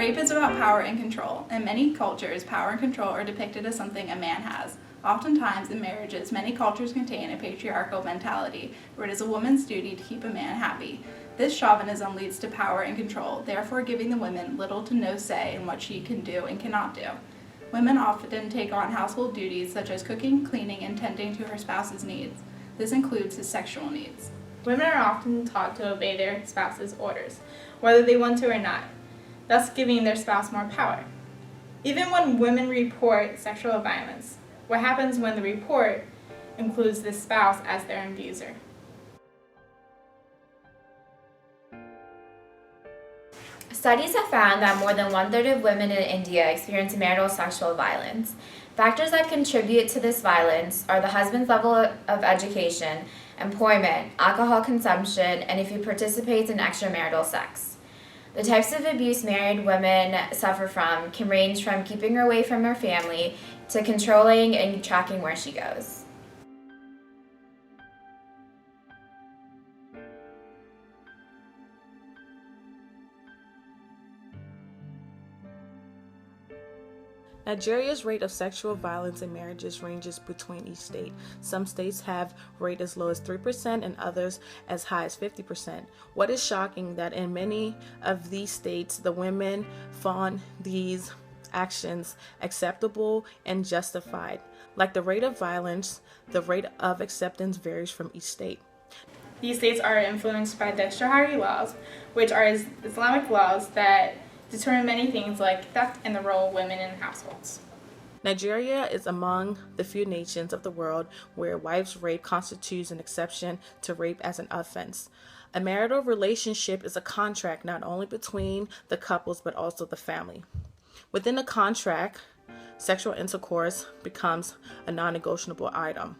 Rape is about power and control. In many cultures, power and control are depicted as something a man has. Oftentimes, in marriages, many cultures contain a patriarchal mentality, where it is a woman's duty to keep a man happy. This chauvinism leads to power and control, therefore giving the woman little to no say in what she can do and cannot do. Women often take on household duties such as cooking, cleaning, and tending to her spouse's needs. This includes his sexual needs. Women are often taught to obey their spouse's orders, whether they want to or not, thus giving their spouse more power. Even when women report sexual violence, what happens when the report includes the spouse as their abuser? Studies have found that more than one-third of women in India experience marital sexual violence. Factors that contribute to this violence are the husband's level of education, employment, alcohol consumption, and if he participates in extramarital sex. The types of abuse married women suffer from can range from keeping her away from her family to controlling and tracking where she goes. Nigeria's rate of sexual violence in marriages ranges between each state. Some states have rate as low as 3% and others as high as 50%. What is shocking that in many of these states, the women find these actions acceptable and justified. Like the rate of violence, the rate of acceptance varies from each state. These states are influenced by the Shahari laws, which are Islamic laws that determine many things like theft and the role of women in households. Nigeria is among the few nations of the world where wives' rape constitutes an exception to rape as an offense. A marital relationship is a contract not only between the couples but also the family. Within a contract, sexual intercourse becomes a non-negotiable item.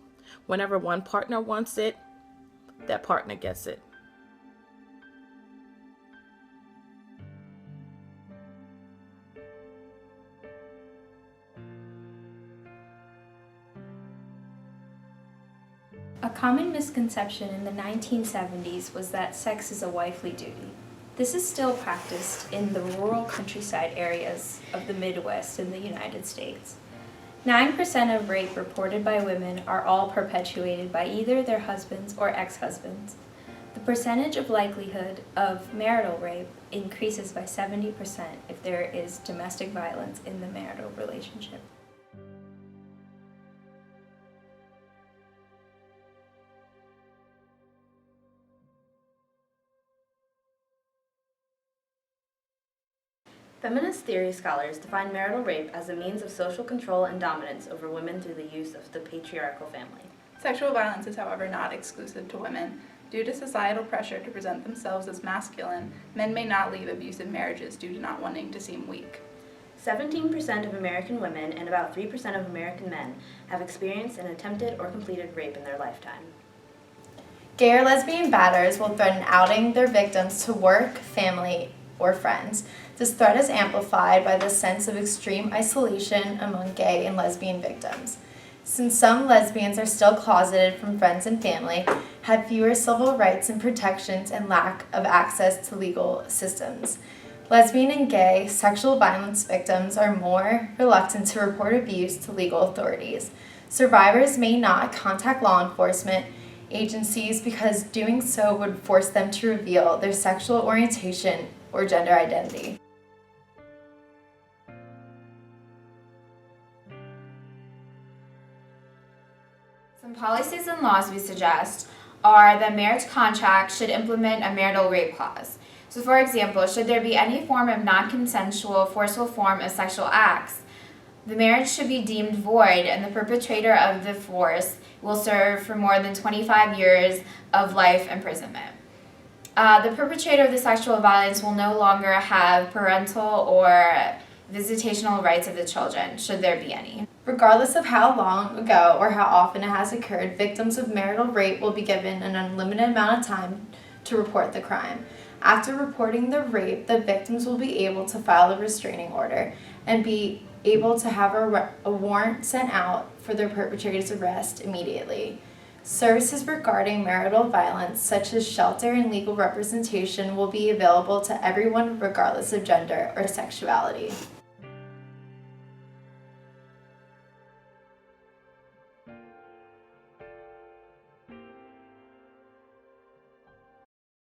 Whenever one partner wants it, that partner gets it. A common misconception in the 1970s was that sex is a wifely duty. This is still practiced in the rural countryside areas of the Midwest in the United States. 9% of rape reported by women are all perpetuated by either their husbands or ex-husbands. The percentage of likelihood of marital rape increases by 70% if there is domestic violence in the marital relationship. Feminist theory scholars define marital rape as a means of social control and dominance over women through the use of the patriarchal family. Sexual violence is, however, not exclusive to women. Due to societal pressure to present themselves as masculine, men may not leave abusive marriages due to not wanting to seem weak. 17% of American women and about 3% of American men have experienced an attempted or completed rape in their lifetime. Gay or lesbian batters will threaten outing their victims to work, family, or friends. This threat is amplified by the sense of extreme isolation among gay and lesbian victims. Since some lesbians are still closeted from friends and family, have fewer civil rights and protections, and lack of access to legal systems. Lesbian and gay sexual violence victims are more reluctant to report abuse to legal authorities. Survivors may not contact law enforcement agencies because doing so would force them to reveal their sexual orientation or gender identity. Some policies and laws we suggest are that marriage contracts should implement a marital rape clause. So for example, should there be any form of non-consensual, forceful form of sexual acts, the marriage should be deemed void and the perpetrator of the force will serve for more than 25 years of life imprisonment. The perpetrator of the sexual violence will no longer have parental or visitational rights of the children, should there be any. Regardless of how long ago or how often it has occurred, victims of marital rape will be given an unlimited amount of time to report the crime. After reporting the rape, the victims will be able to file a restraining order and be able to have a warrant sent out for their perpetrator's arrest immediately. Services regarding marital violence, such as shelter and legal representation, will be available to everyone regardless of gender or sexuality.